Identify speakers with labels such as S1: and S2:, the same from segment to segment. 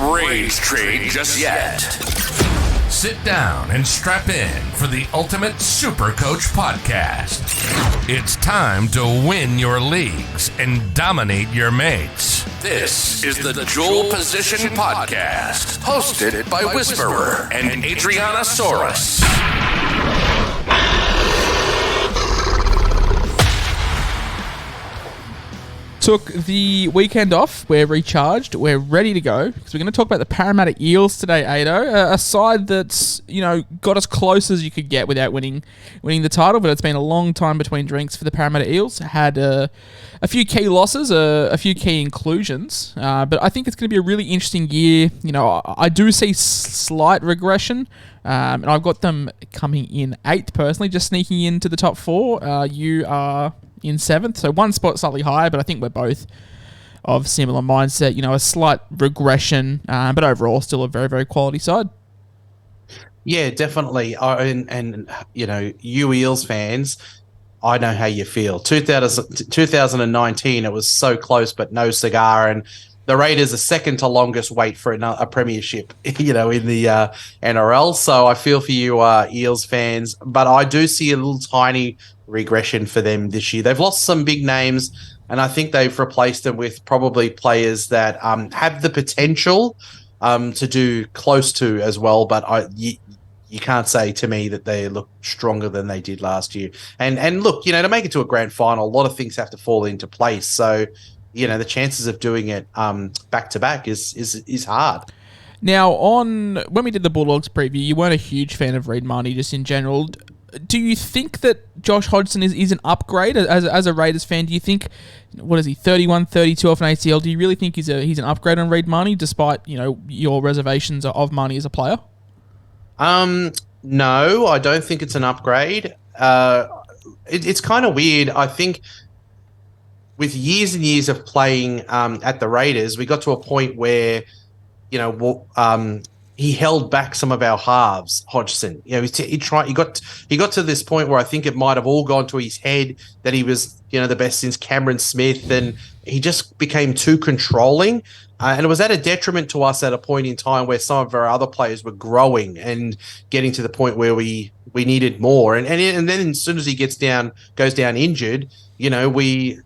S1: Don't rage trade just yet. Sit down and strap in for the ultimate Supercoach podcast. It's time to win your leagues and dominate your mates. This is the Dual Position Podcast, hosted by Whisperer and Adrianasaurus.
S2: Took the weekend off. We're recharged. We're ready to go because we're going to talk about the Parramatta Eels today, Ado. A side that's, got as close as you could get without winning the title, but it's been a long time between drinks for the Parramatta Eels. Had a few key losses, a few key inclusions, but I think it's going to be a really interesting year. I do see slight regression, and I've got them coming in 8th personally, just sneaking into the top 4. You are in 7th, so one spot slightly higher, but I think we're both of similar mindset. A slight regression, but overall still a very, very quality side.
S3: Yeah, definitely. And you Eels fans, I know how you feel. 2019, it was so close, but no cigar, and the Raiders are second to longest wait for a premiership, in the NRL. So I feel for you Eels fans, but I do see a little tiny regression for them this year. They've lost some big names, and I think they've replaced them with probably players that have the potential to do close to as well, but you can't say to me that they look stronger than they did last year. And look, to make it to a grand final, a lot of things have to fall into place. So, the chances of doing it back to back is hard.
S2: Now, when we did the Bulldogs preview, you weren't a huge fan of Reid Marnie just in general. Do you think that Josh Hodgson is an upgrade as a Raiders fan? Do you think, 31, 32 off an ACL? Do you really think he's an upgrade on Reid Marnie, despite your reservations of Marnie as a player?
S3: No, I don't think it's an upgrade. It's kind of weird. I think with years and years of playing at the Raiders, we got to a point where he held back some of our halves, Hodgson. He got to this point where I think it might have all gone to his head that he was, the best since Cameron Smith, and he just became too controlling. And it was at a detriment to us at a point in time where some of our other players were growing and getting to the point where we needed more. And then as soon as he goes down injured, I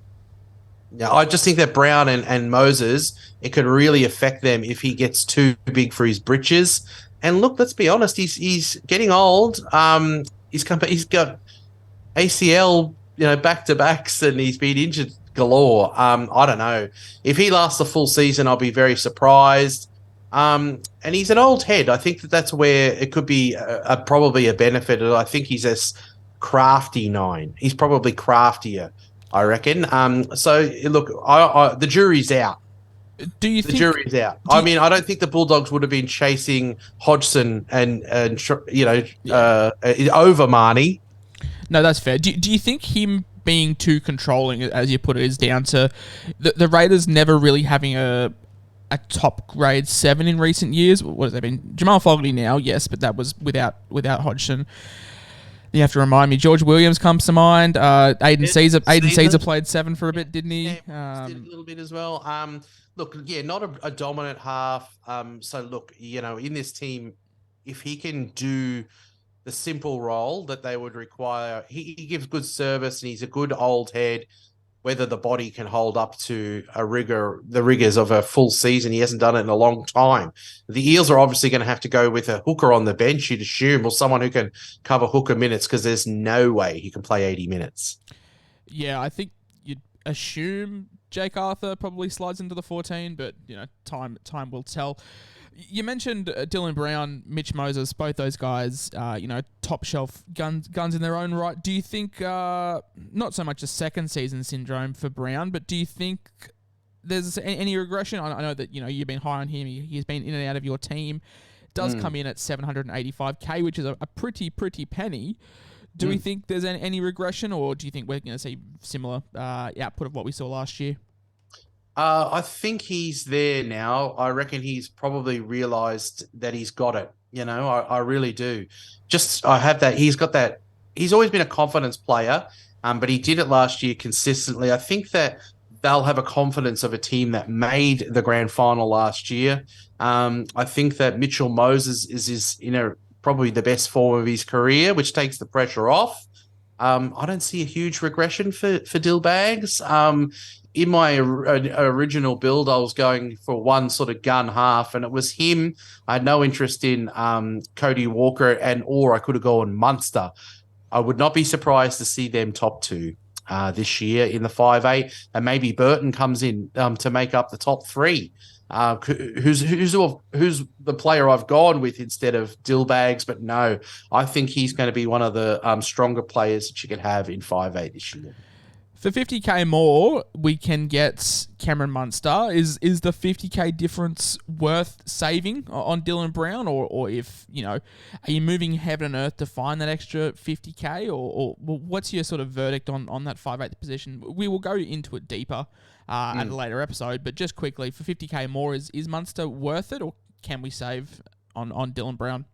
S3: just think that Brown and Moses, it could really affect them if he gets too big for his britches. And look, let's be honest, he's getting old. He's got ACL, back-to-backs, and he's been injured galore. I don't know. If he lasts the full season, I'll be very surprised. And he's an old head. I think that's where it could be probably a benefit. I think he's a crafty 9. He's probably craftier, I reckon. So look, the jury's out.
S2: Do you think
S3: the jury's out? I don't think the Bulldogs would have been chasing Hodgson and over Marnie.
S2: No, that's fair. Do you think him being too controlling, as you put it, is down to the Raiders never really having a top grade 7 in recent years? What has that been? Jamal Fogarty now, yes, but that was without Hodgson. You have to remind me. George Williams comes to mind. Aiden Caesar played 7 for a bit, didn't he?
S3: Yeah, did a little bit as well. Look, yeah, not a dominant half. So look, in this team, if he can do the simple role that they would require, he gives good service and he's a good old head. Whether the body can hold up to the rigors of a full season, he hasn't done it in a long time. The Eels are obviously going to have to go with a hooker on the bench, you'd assume, or someone who can cover hooker minutes, because there's no way he can play 80 minutes.
S2: Yeah, I think you'd assume Jake Arthur probably slides into the 14, but time will tell. You mentioned Dylan Brown, Mitch Moses, both those guys, top shelf guns in their own right. Do you think, not so much a second season syndrome for Brown, but do you think there's any regression? I know that, you've been high on him. He's been in and out of your team. Does come in at $785K, which is a pretty penny. Do we think there's any regression, or do you think we're going to see similar output of what we saw last year?
S3: I think he's there now. I reckon he's probably realised that he's got it. I really do. I have that. He's got that. He's always been a confidence player, but he did it last year consistently. I think that they'll have a confidence of a team that made the grand final last year. I think that Mitchell Moses is probably the best form of his career, which takes the pressure off. I don't see a huge regression for Dill Bags. In my original build, I was going for one sort of gun half, and it was him. I had no interest in Cody Walker, or I could have gone Munster. I would not be surprised to see them top two this year in the 5'8", and maybe Burton comes in to make up the top three. Who's the player I've gone with instead of Dillbags? But no, I think he's going to be one of the stronger players that you can have in 5'8" this year.
S2: For 50k more, we can get Cameron Munster. Is the 50k difference worth saving on Dylan Brown, or if are you moving heaven and earth to find that extra 50k, or what's your sort of verdict on that 5'8" position? We will go into it deeper at a later episode, but just quickly for 50k more, is Munster worth it, or can we save on Dylan Brown?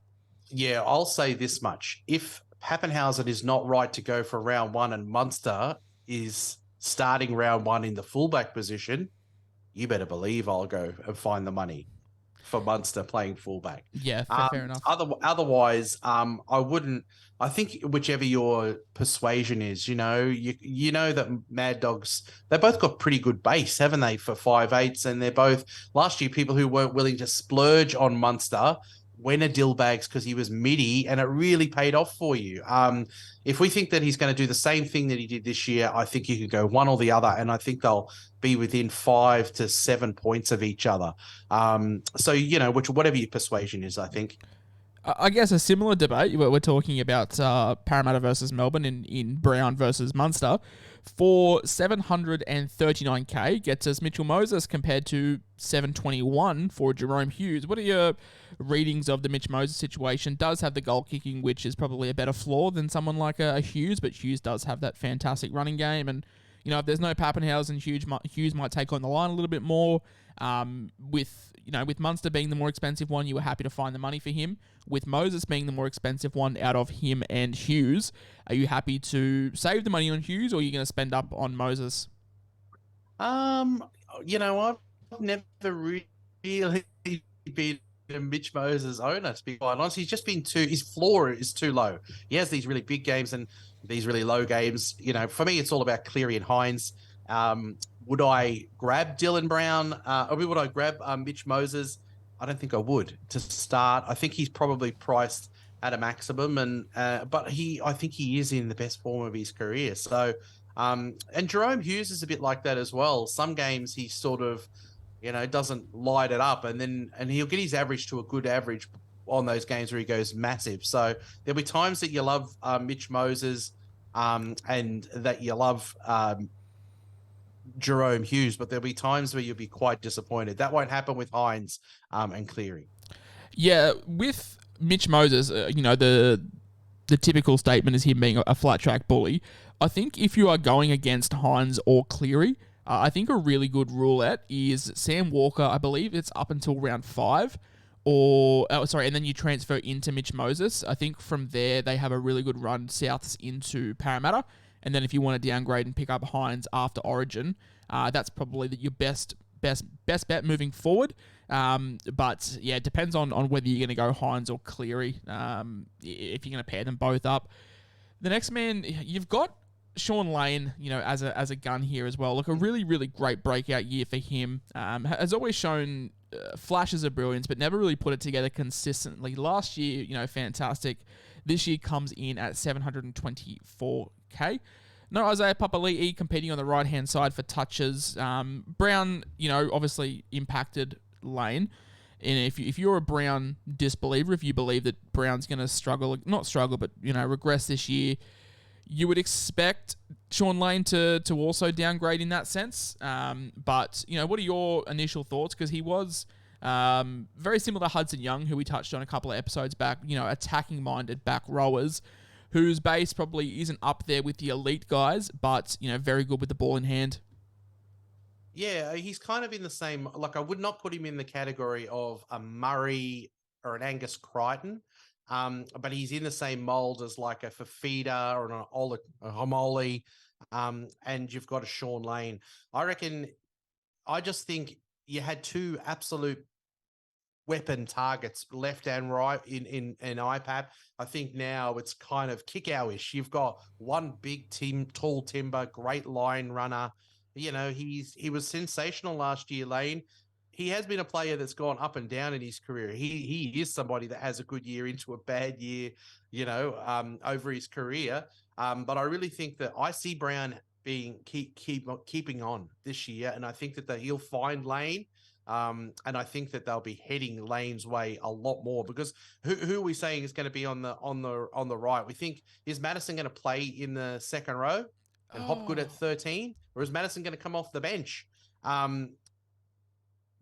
S3: Yeah, I'll say this much: if Pappenhausen is not right to go for round one, and Munster is starting round one in the fullback position, you better believe I'll go and find the money for Munster playing fullback.
S2: Yeah, fair enough.
S3: Otherwise, I wouldn't. I think whichever your persuasion is, you know that Mad Dogs, they both got pretty good base, haven't they, for 5'8"s, and they're both last year people who weren't willing to splurge on Munster went a Dillbags because he was midi, and it really paid off for you. If we think that he's going to do the same thing that he did this year, I think you could go one or the other, and I think they'll be within 5 to 7 points of each other. So, whatever your persuasion is, I think.
S2: I guess a similar debate, we're talking about Parramatta versus Melbourne in Brown versus Munster. For 739k gets us Mitchell Moses compared to 721 for Jerome Hughes. What are your readings of the Mitch Moses situation? Does have the goal kicking, which is probably a better flaw than someone like a Hughes, but Hughes does have that fantastic running game. And, if there's no Pappenhausen, Hughes might take on the line a little bit more. With Munster being the more expensive one, you were happy to find the money for him. With Moses being the more expensive one out of him and Hughes, are you happy to save the money on Hughes, or are you going to spend up on Moses?
S3: I've never really been a Mitch Moses owner, to be quite honest. He's just been his floor is too low. He has these really big games and these really low games. For me, it's all about Cleary and Hines. Would I grab Dylan Brown? Or would I grab Mitch Moses? I don't think I would to start. I think he's probably priced at a maximum, but I think he is in the best form of his career. So, and Jerome Hughes is a bit like that as well. Some games he sort of, doesn't light it up, and he'll get his average to a good average on those games where he goes massive. So there'll be times that you love Mitch Moses, and that you love Jerome Hughes, but there'll be times where you'll be quite disappointed. That won't happen with Hines and Cleary.
S2: Yeah, with Mitch Moses, the typical statement is him being a flat track bully. I think if you are going against Hines or Cleary, I think a really good roulette is Sam Walker. I believe it's up until round 5, and then you transfer into Mitch Moses. I think from there they have a really good run souths into Parramatta. And then if you want to downgrade and pick up Hines after Origin, that's probably your best bet moving forward. But yeah, it depends on whether you're going to go Hines or Cleary, if you're going to pair them both up. The next man, you've got Sean Lane, as a gun here as well. Look, a really, really great breakout year for him. Has always shown flashes of brilliance, but never really put it together consistently. Last year, fantastic. This year comes in at 724k. No Isaiah Papali'i competing on the right-hand side for touches. Brown, obviously impacted Lane. And if you're a Brown disbeliever, if you believe that Brown's going to regress this year, you would expect Sean Lane to also downgrade in that sense. But, what are your initial thoughts? Because he was very similar to Hodgson Young, who we touched on a couple of episodes back, attacking-minded back rowers, whose base probably isn't up there with the elite guys, but, very good with the ball in hand.
S3: Yeah, he's kind of in the same, I would not put him in the category of a Murray or an Angus Crichton, but he's in the same mold as like a Fafita or a Homoli, and you've got a Sean Lane. I just think you had two absolute weapon targets, left and right in IPAP. I think now it's kind of Kickow-ish. You've got one big team, tall timber, great line runner. He was sensational last year, Lane. He has been a player that's gone up and down in his career. He is somebody that has a good year into a bad year, over his career. But I really think that I see Brown keeping on this year, and I think that he'll find Lane. And I think that they'll be heading Lane's way a lot more, because who are we saying is going to be on the right? We think, is Madison going to play in the second row and Hopgood at 13, or is Madison going to come off the bench?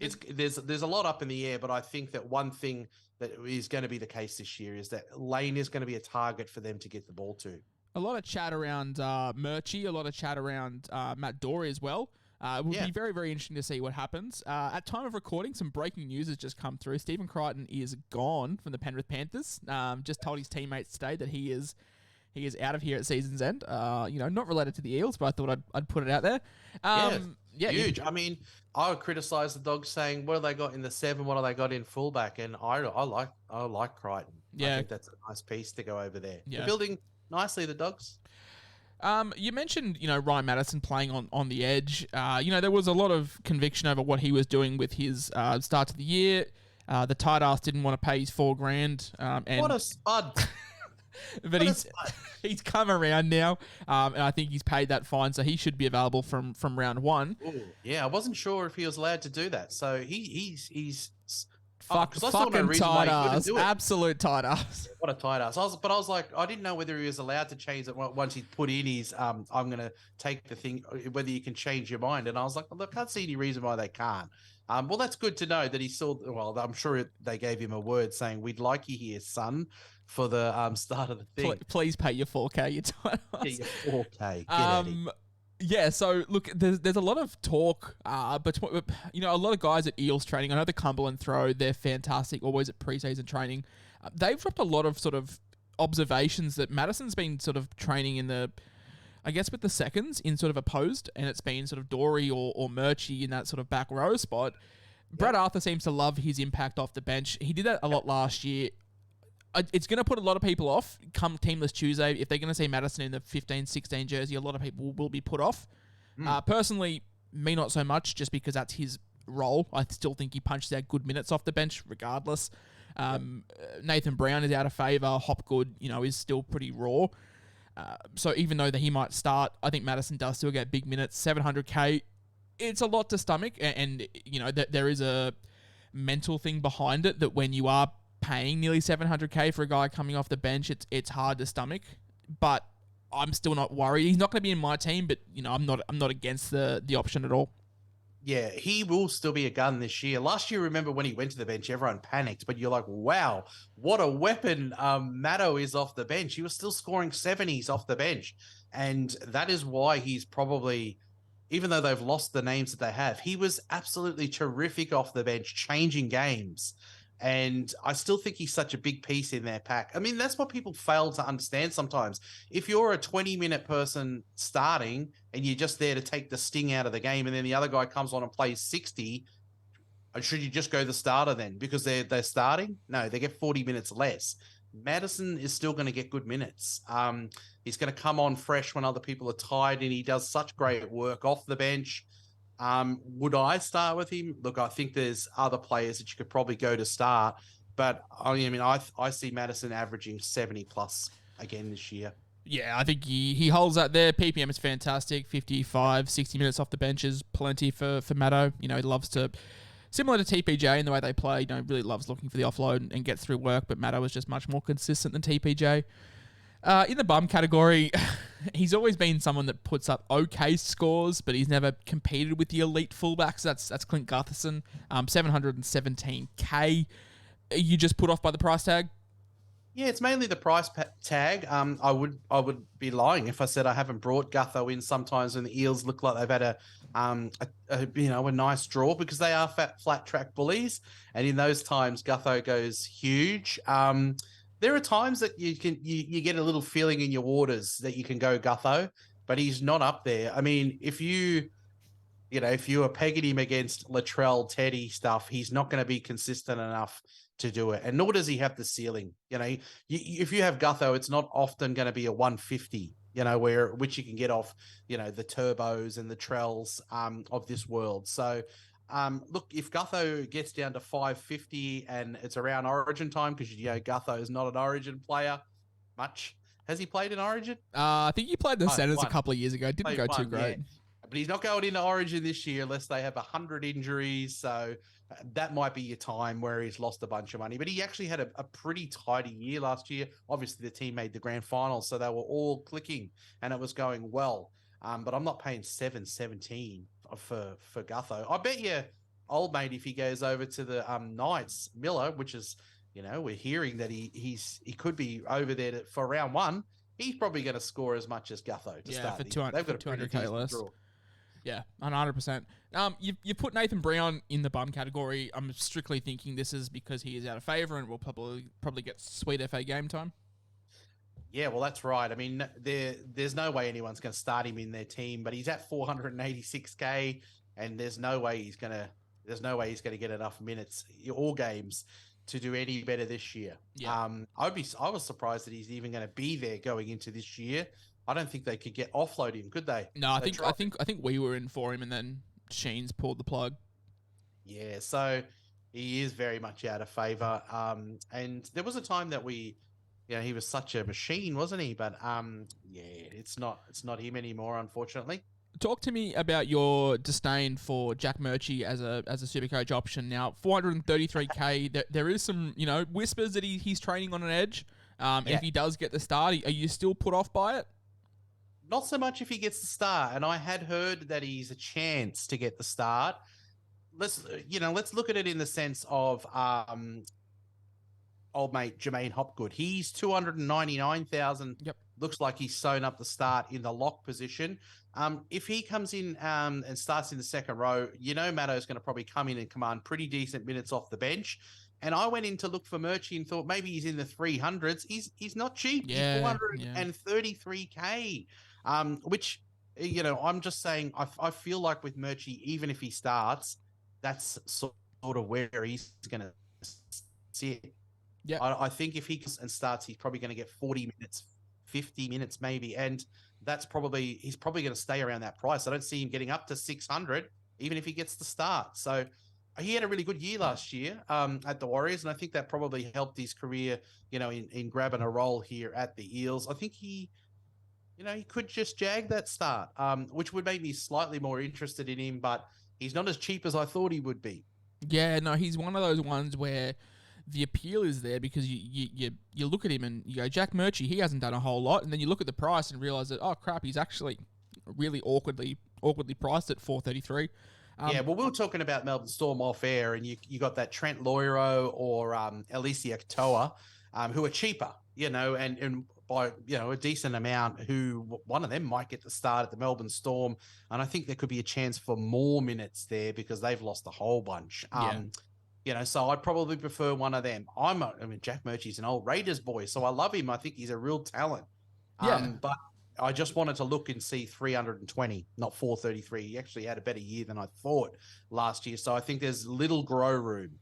S3: There's a lot up in the air, but I think that one thing that is going to be the case this year is that Lane is going to be a target for them to get the ball to.
S2: A lot of chat around Murchie, a lot of chat around Matt Dory as well. It would be very, very interesting to see what happens. At time of recording, some breaking news has just come through. Stephen Crichton is gone from the Penrith Panthers. Just told his teammates today that he is out of here at season's end. Not related to the Eels, but I thought I'd put it out there.
S3: Huge. I mean, I would criticize the Dogs saying, what have they got in the 7? What have they got in fullback? And I like Crichton.
S2: Yeah.
S3: I think that's a nice piece to go over there.
S2: Yeah.
S3: They're building nicely, the Dogs.
S2: You mentioned, Ryan Madison playing on the edge. There was a lot of conviction over what he was doing with his start to the year. The tight ass didn't want to pay his $4,000. And
S3: what a spud.
S2: But he's come around now, and I think he's paid that fine, so he should be available from round 1.
S3: Ooh, yeah, I wasn't sure if he was allowed to do that. So he's
S2: fucking tight ass, absolute tight ass.
S3: What a tight ass! I was like, I didn't know whether he was allowed to change it once he put in his. I'm going to take the thing. Whether you can change your mind, and I was like, well, I can't see any reason why they can't. Well, that's good to know that he saw. Well, I'm sure they gave him a word saying, "We'd like you here, son," for the start of the thing.
S2: Please pay your $4,000. You tight ass.
S3: Yeah, your $4,000.
S2: Yeah, so look, there's a lot of talk between a lot of guys at Eels training. I know the Cumberland Throw, they're fantastic, always at preseason training. They've dropped a lot of sort of observations that Madison's been sort of training in with the seconds in sort of opposed, and it's been sort of Dory or Murchie in that sort of back row spot. Brad Arthur seems to love his impact off the bench. He did that a lot last year. It's going to put a lot of people off come Teamless Tuesday. If they're going to see Madison in the 15-16 jersey, a lot of people will be put off. Personally, me not so much, just because that's his role. I still think he punches out good minutes off the bench regardless. Nathan Brown is out of favour. Hopgood, is still pretty raw. So even though that he might start, I think Madison does still get big minutes. 700K, it's a lot to stomach. And that there is a mental thing behind it, that when you are paying nearly 700K for a guy coming off the bench, it's hard to stomach. But I'm still not worried. He's not going to be in my team, but I'm not against the option at all.
S3: Yeah, he will still be a gun this year. Last year, remember when he went to the bench, everyone panicked, but you're like, wow, what a weapon Maddo is off the bench. He was still scoring 70s off the bench. And that is why he's probably, even though they've lost the names that they have, he was absolutely terrific off the bench, changing games. And I still think he's such a big piece in their pack. I mean, that's what people fail to understand sometimes. If you're a 20-minute person starting and you're just there to take the sting out of the game, and then the other guy comes on and plays 60, should you just go the starter then? Because they're starting? No, they get 40 minutes less. Madison is still going to get good minutes. He's going to come on fresh when other people are tired, and he does such great work off the bench. Would I start with him? Look, I think there's other players that you could probably go to start, but I see Madison averaging 70 plus again this year.
S2: Yeah, I think he holds that there. PPM is fantastic. 55, 60 minutes off the bench is plenty for Maddo. He loves to, similar to TPJ in the way they play, really loves looking for the offload and get through work, but Maddo is just much more consistent than TPJ. In the bum category, he's always been someone that puts up okay scores, but he's never competed with the elite fullbacks. That's Clint Gutherson, 717K. Are you just put off by the price tag?
S3: Yeah, it's mainly the price tag. I would be lying if I said I haven't brought Gutho in sometimes when the Eels look like they've had a nice draw, because they are flat track bullies, and in those times Gutho goes huge. There are times that you get a little feeling in your waters that you can go Gutho, but he's not up there. I mean, if you were pegging him against Latrell, Teddy stuff, he's not going to be consistent enough to do it. And nor does he have the ceiling. If you have Gutho, it's not often going to be a 150, which you can get off, the Turbos and the Trells of this world. So, look, if Gutho gets down to 550 and it's around Origin time, because, Gutho is not an Origin player much. Has he played in Origin?
S2: I think he played the Senators a couple of years ago. Didn't go too great.
S3: Yeah. But he's not going into Origin this year unless they have 100 injuries. So that might be your time where he's lost a bunch of money. But he actually had a pretty tidy year last year. Obviously, the team made the grand final, so they were all clicking and it was going well. But I'm not paying 7.17 for Gutho. I bet you, old mate, if he goes over to the Knights, Miller, which is, we're hearing that he could be over there for round one. He's probably going to score as much as Gutho to start.
S2: For 200, they've got 200k less. Draw. Yeah, 100%. You put Nathan Brown in the bum category. I'm strictly thinking this is because he is out of favour and will probably get sweet FA game time.
S3: Yeah, well, that's right. I mean, there's no way anyone's going to start him in their team, but he's at 486k, and there's no way he's going to get enough minutes or games to do any better this year.
S2: Yeah.
S3: I was surprised that he's even going to be there going into this year. I don't think they could offload him, could they?
S2: No, I think we were in for him, and then Sheens pulled the plug.
S3: Yeah, so he is very much out of favour. And there was a time that he was such a machine, wasn't he? But it's not him anymore, unfortunately.
S2: Talk to me about your disdain for Jack Murchie as a Supercoach option. Now, 433k. There is some whispers that he's training on an edge. If he does get the start, are you still put off by it?
S3: Not so much if he gets the start, and I had heard that he's a chance to get the start. Let's look at it in the sense of old mate Jermaine Hopgood. He's 299,000.
S2: Yep.
S3: Looks like he's sewn up the start in the lock position. If he comes in and starts in the second row, Matto's going to probably come in and command pretty decent minutes off the bench. And I went in to look for Murchie and thought maybe he's in the 300s. He's not cheap.
S2: Yeah,
S3: he's 433k, which, I'm just saying I feel like with Murchie, even if he starts, that's sort of where he's going to sit.
S2: Yeah,
S3: I think if he starts, he's probably going to get 40 minutes, 50 minutes maybe, and he's probably going to stay around that price. I don't see him getting up to 600, even if he gets the start. So he had a really good year last year at the Warriors, and I think that probably helped his career, in grabbing a role here at the Eels. I think he could just jag that start, which would make me slightly more interested in him, but he's not as cheap as I thought he would be.
S2: Yeah, no, he's one of those ones where the appeal is there because you look at him and you go, Jack Murchie, he hasn't done a whole lot, and then you look at the price and realise that, oh crap, he's actually really awkwardly priced at 433.
S3: Yeah, well, we were talking about Melbourne Storm off air, and you got that Trent Loiro or Alicia Katoa, who are cheaper, and by a decent amount. Who one of them might get the start at the Melbourne Storm, and I think there could be a chance for more minutes there because they've lost a whole bunch. So I'd probably prefer one of them. Jack Murchie's an old Raiders boy, so I love him. I think he's a real talent. But I just wanted to look and see 320, not 433. He actually had a better year than I thought last year. So I think there's little grow room,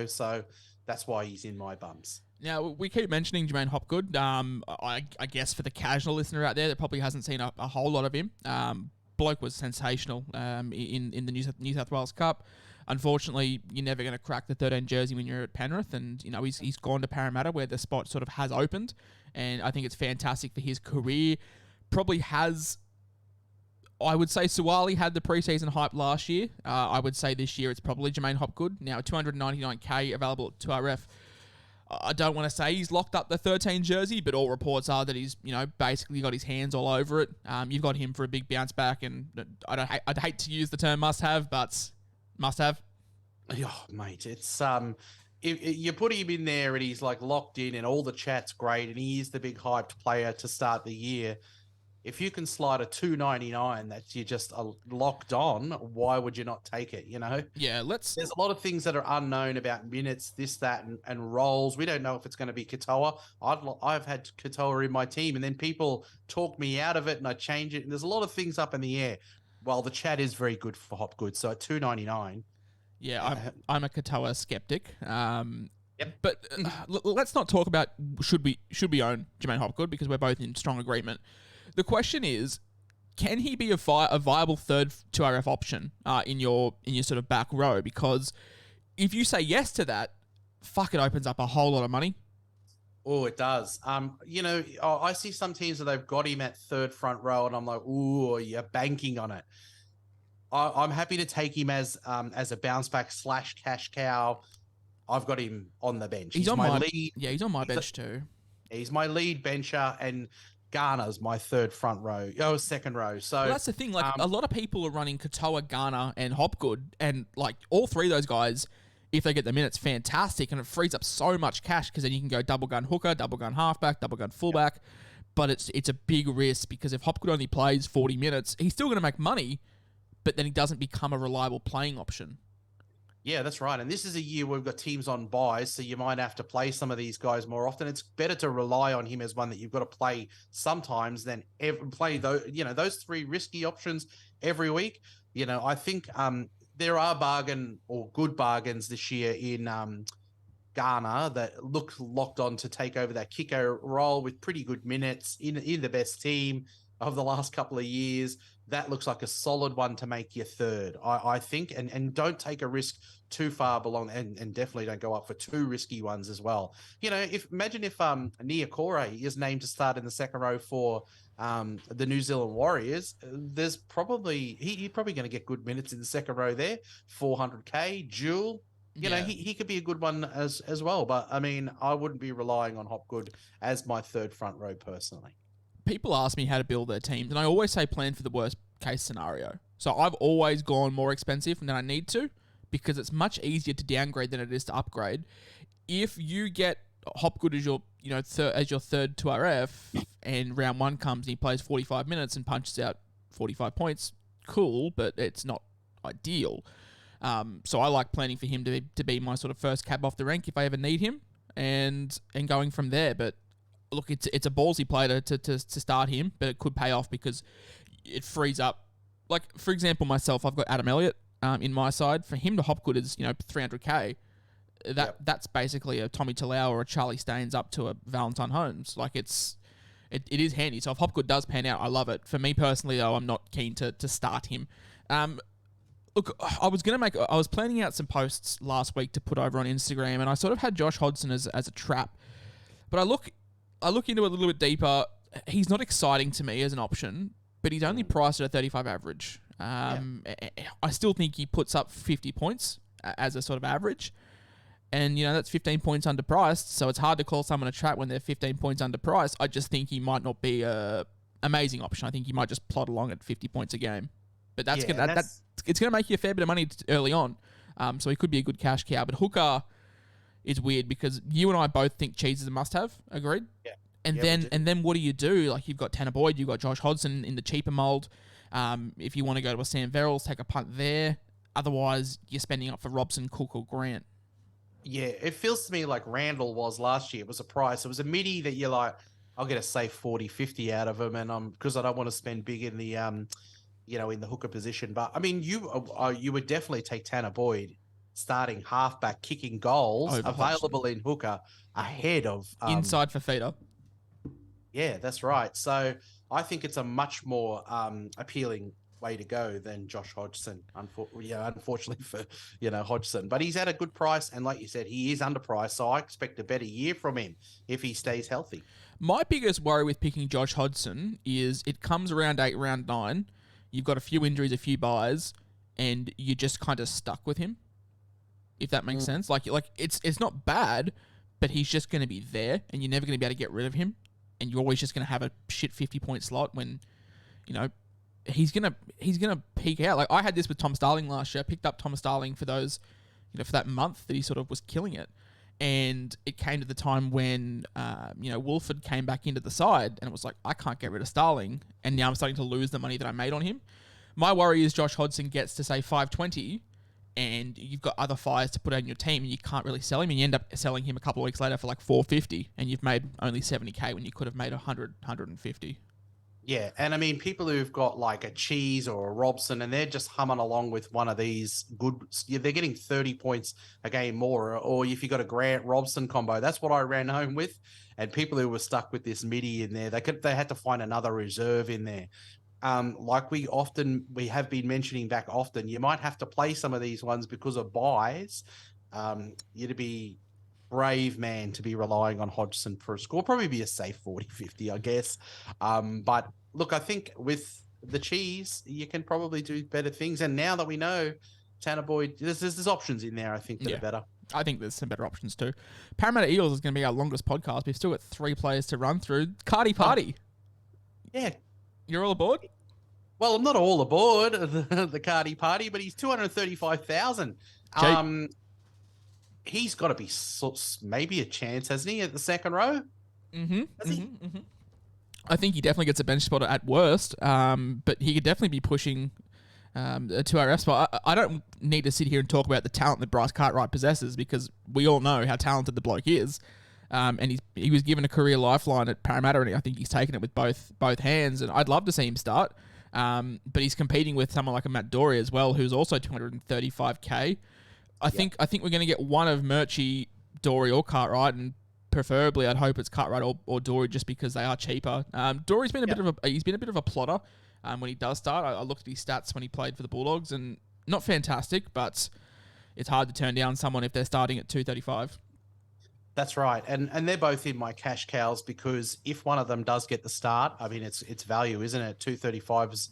S3: so that's why he's in my bums.
S2: Now, we keep mentioning Jermaine Hopgood. I guess for the casual listener out there that probably hasn't seen a whole lot of him, bloke was sensational in the New South Wales Cup. Unfortunately, you're never going to crack the 13 jersey when you're at Penrith, and he's gone to Parramatta where the spot sort of has opened, and I think it's fantastic for his career. Probably has, I would say Suwali had the preseason hype last year. I would say this year it's probably Jermaine Hopgood. Now 299k available at 2RF. I don't want to say he's locked up the 13 jersey, but all reports are that he's basically got his hands all over it. You've got him for a big bounce back, and I'd hate to use the term must have, but must have.
S3: Oh, mate, it's you put him in there and he's like locked in, and all the chat's great, and he is the big hyped player to start the year. if you can slide a 299 that you just locked on, why would you not take it?
S2: Yeah,
S3: There's a lot of things that are unknown about minutes, this, that, and roles. We don't know if it's going to be Katoa. I've had Katoa in my team, and then people talk me out of it, and I change it. And there's a lot of things up in the air. Well, the chat is very good for Hopgood, so at 299.
S2: Yeah, I'm a Katoa skeptic.
S3: Yep.
S2: But let's not talk about should we own Jermaine Hopgood, because we're both in strong agreement. The question is, can he be a viable third 2RF option in your sort of back row? Because if you say yes to that, fuck, it opens up a whole lot of money.
S3: Oh, it does. I see some teams that they've got him at third front row, and I'm like, ooh, you're banking on it. I'm happy to take him as a bounce back / cash cow. I've got him on the bench.
S2: He's on my lead. Yeah, he's on my bench too.
S3: He's my lead bencher, and Garner's my second row. So
S2: that's the thing. Like, a lot of people are running Katoa, Garner, and Hopgood, and like all three of those guys, if they get the minutes, fantastic, and it frees up so much cash, because then you can go double gun hooker, double gun halfback, double gun fullback. Yep. But it's a big risk, because if Hopgood only plays 40 minutes, he's still going to make money, but then he doesn't become a reliable playing option.
S3: Yeah, that's right. And this is a year where we've got teams on buys, so you might have to play some of these guys more often. It's better to rely on him as one that you've got to play sometimes than play those three risky options every week. I think there are good bargains this year in Garner that look locked on to take over that kicker role with pretty good minutes in the best team of the last couple of years. That looks like a solid one to make your third, I think, and don't take a risk too far below, and definitely don't go up for too risky ones as well. Imagine if Niokore is named to start in the second row for the New Zealand Warriors. There's probably he's probably going to get good minutes in the second row there. 400k Jewel. He could be a good one as well. But I mean, I wouldn't be relying on Hopgood as my third front row personally.
S2: People ask me how to build their teams, and I always say plan for the worst case scenario. So I've always gone more expensive than I need to, because it's much easier to downgrade than it is to upgrade. If you get Hopgood as your third 2RF, and round one comes and he plays 45 minutes and punches out 45 points, cool, but it's not ideal. So I like planning for him to be my sort of first cab off the rank if I ever need him, and going from there. But look, it's a ballsy play to start him, but it could pay off, because it frees up. Like, for example, myself, I've got Adam Elliott in my side. For him to Hopgood is 300k. That's basically a Tommy Talau or a Charlie Staines up to a Valentine Holmes. Like, it is handy. So if Hopgood does pan out, I love it. For me personally, though, I'm not keen to start him. Look, I was planning out some posts last week to put over on Instagram, and I sort of had Josh Hodgson as a trap. But I look into it a little bit deeper. He's not exciting to me as an option, but he's only priced at a 35 average. I still think he puts up 50 points as a sort of average. And, that's 15 points underpriced, so it's hard to call someone a trap when they're 15 points underpriced. I just think he might not be a amazing option. I think he might just plod along at 50 points a game. But it's going to make you a fair bit of money early on. So he could be a good cash cow. But hooker is weird, because you and I both think Cheese is a must-have. Agreed?
S3: Yeah.
S2: And then what do you do? Like, you've got Tanner Boyd, you've got Josh Hodgson in the cheaper mould. If you want to go to a Sam Verrills, take a punt there. Otherwise, you're spending up for Robson, Cook, or Grant.
S3: Yeah, it feels to me like Randall was last year. It was a price. It was a midi that you're like, I'll get a safe 40, 50 out of him, and because I don't want to spend big in the in the hooker position. But I mean, you would definitely take Tanner Boyd starting halfback, kicking goals,
S2: over
S3: available Hodgson in hooker ahead of
S2: inside for feeder.
S3: Yeah, that's right. So I think it's a much more appealing way to go than Josh Hodgson. Unfortunately for Hodgson, but he's at a good price, and like you said, he is underpriced. So I expect a better year from him if he stays healthy.
S2: My biggest worry with picking Josh Hodgson is it comes around 8, round 9. You've got a few injuries, a few buys, and you're just kind of stuck with him. If that makes sense, like it's not bad, but he's just going to be there, and you're never going to be able to get rid of him, and you're always just going to have a shit 50-point slot when, he's gonna peak out. Like, I had this with Tom Starling last year. I picked up Tom Starling for those, for that month that he sort of was killing it, And it came to the time when, Wolford came back into the side and it was like, I can't get rid of Starling. And now I'm starting to lose the money that I made on him. My worry is Josh Hodgson gets to, say, 520 and you've got other fires to put on your team and you can't really sell him. And you end up selling him a couple of weeks later for like 450 and you've made only 70k when you could have made 150.
S3: Yeah, and I mean, people who've got like a Cheese or a Robson and they're just humming along with one of these they're getting 30 points a game more. Or if you got a Grant Robson combo, that's what I ran home with. And people who were stuck with this midi in there, they had to find another reserve in there. Like we have been mentioning back often, you might have to play some of these ones because of buys. You'd be brave man to be relying on Hodgson for a score. Probably be a safe 40-50, I guess. But look, I think with the Cheese, you can probably do better things. And now that we know Tanner Boyd, there's options in there, I think, that are better.
S2: I think there's some better options too. Parramatta Eels is going to be our longest podcast. We've still got 3 players to run through. Cardi Party.
S3: Yeah.
S2: You're all aboard?
S3: Well, I'm not all aboard the Cardi Party, but he's 235,000. He's got to be maybe a chance, hasn't he, at the second row?
S2: Mm-hmm. I think he definitely gets a bench spot at worst, but he could definitely be pushing a 2RF spot. I don't need to sit here and talk about the talent that Bryce Cartwright possesses because we all know how talented the bloke is. And he was given a career lifeline at Parramatta, and I think he's taken it with both hands. And I'd love to see him start, but he's competing with someone like a Matt Dory as well, who's also 235k. I think we're going to get one of Murchie, Dory, or Cartwright, and preferably I'd hope it's Cartwright or Dory just because they are cheaper. Dory's been a bit of a plotter when he does start. I looked at his stats when he played for the Bulldogs, and not fantastic, but it's hard to turn down someone if they're starting at 235.
S3: That's right, and they're both in my cash cows because if one of them does get the start, I mean it's value, isn't it? 235 is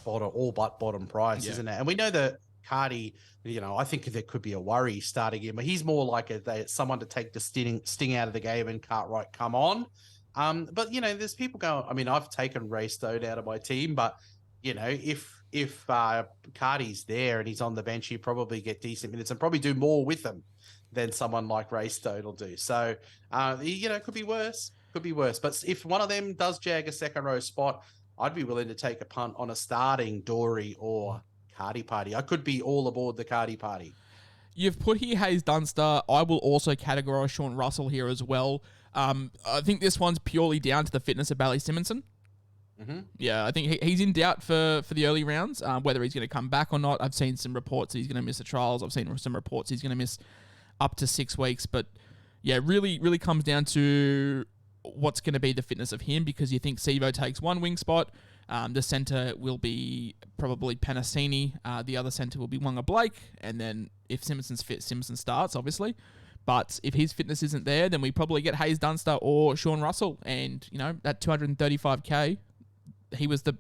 S3: all but bottom price, isn't it? And we know that Cardi, I think there could be a worry starting him, but he's more like someone to take the sting out of the game and Cartwright come on. But there's people going. I mean, I've taken Ray Stone out of my team, but if Cardi's there and he's on the bench, he'll probably get decent minutes and probably do more with them than someone like Ray Stone will do. So, it could be worse. Could be worse. But if one of them does jag a second row spot, I'd be willing to take a punt on a starting Dory or Cardi Party. I could be all aboard the Cardi Party.
S2: You've put here Hayes Dunster. I will also categorise Sean Russell here as well. I think this one's purely down to the fitness of Bailey Simonson.
S3: Mm-hmm.
S2: Yeah, I think he's in doubt for the early rounds, whether he's going to come back or not. I've seen some reports that he's going to miss the trials. I've seen some reports he's going to miss up to 6 weeks. But yeah, really comes down to what's going to be the fitness of him, because you think Sivo takes one wing spot. The centre will be probably Panasini. The other centre will be Wanga Blake. And then if Simpson's fit, Simpson starts, obviously. But if his fitness isn't there, then we probably get Hayes Dunster or Sean Russell. And, that 235k, he was a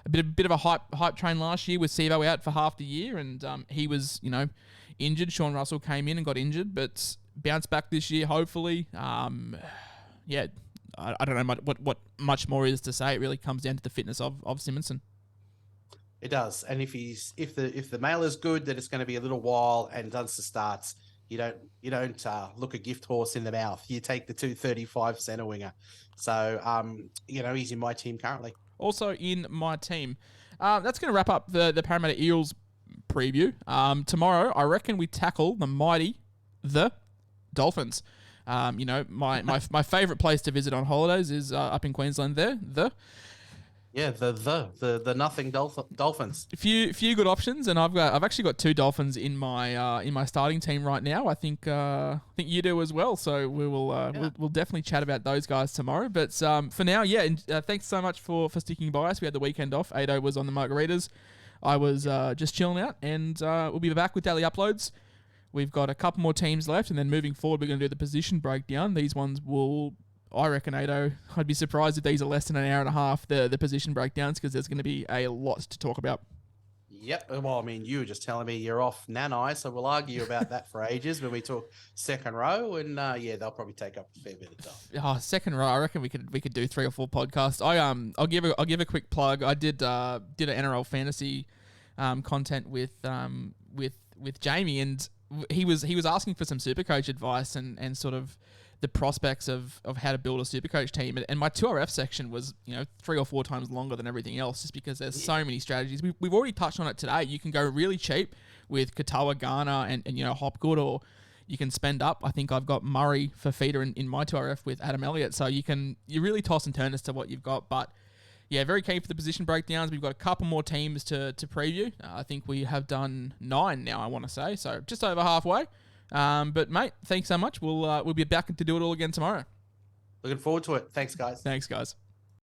S2: bit of a hype train last year with Sivo out for half the year. And he was, injured. Sean Russell came in and got injured, but bounced back this year, hopefully. I don't know what much more is to say. It really comes down to the fitness of Simonson.
S3: It does, and if the mail is good, then it's going to be a little while. And Dunster starts, you don't look a gift horse in the mouth. You take the 235 centre winger. So he's in my team currently. Also
S2: in my team. That's going to wrap up the Parramatta Eels preview. Tomorrow, I reckon we tackle the Dolphins. My favourite place to visit on holidays is up in Queensland. The
S3: nothing Dolphins.
S2: A few good options, and I've actually got 2 Dolphins in my starting team right now. I think you do as well. So we'll definitely chat about those guys tomorrow. But for now, thanks so much for sticking by us. We had the weekend off. Ado was on the margaritas. I was just chilling out, and we'll be back with daily uploads. We've got a couple more teams left, and then moving forward, we're going to do the position breakdown. These ones will, I reckon, Ado, I'd be surprised if these are less than an hour and a half, the position breakdowns, because there's going to be a lot to talk about.
S3: Yep. Well, I mean, you were just telling me you're off Nanai, so we'll argue about that for ages when we talk second row, and they'll probably take up a fair bit of time.
S2: Oh, second row, I reckon we could do 3 or 4 podcasts. I'll give a quick plug. I did an NRL fantasy content with Jamie, and he was asking for some Supercoach advice and sort of the prospects of how to build a Supercoach team. And my 2RF section was, 3 or 4 times longer than everything else, just because there's so many strategies. We've already touched on it today. You can go really cheap with Katoa, Garner, and Hopgood, or you can spend up. I think I've got Murray for feeder in my 2RF with Adam Elliott. So you really toss and turn as to what you've got. But yeah, very keen for the position breakdowns. We've got a couple more teams to preview. I think we have done 9 now, I want to say. So just over halfway. But mate, thanks so much. We'll be back to do it all again tomorrow.
S3: Looking forward to it. Thanks, guys.
S2: Thanks, guys.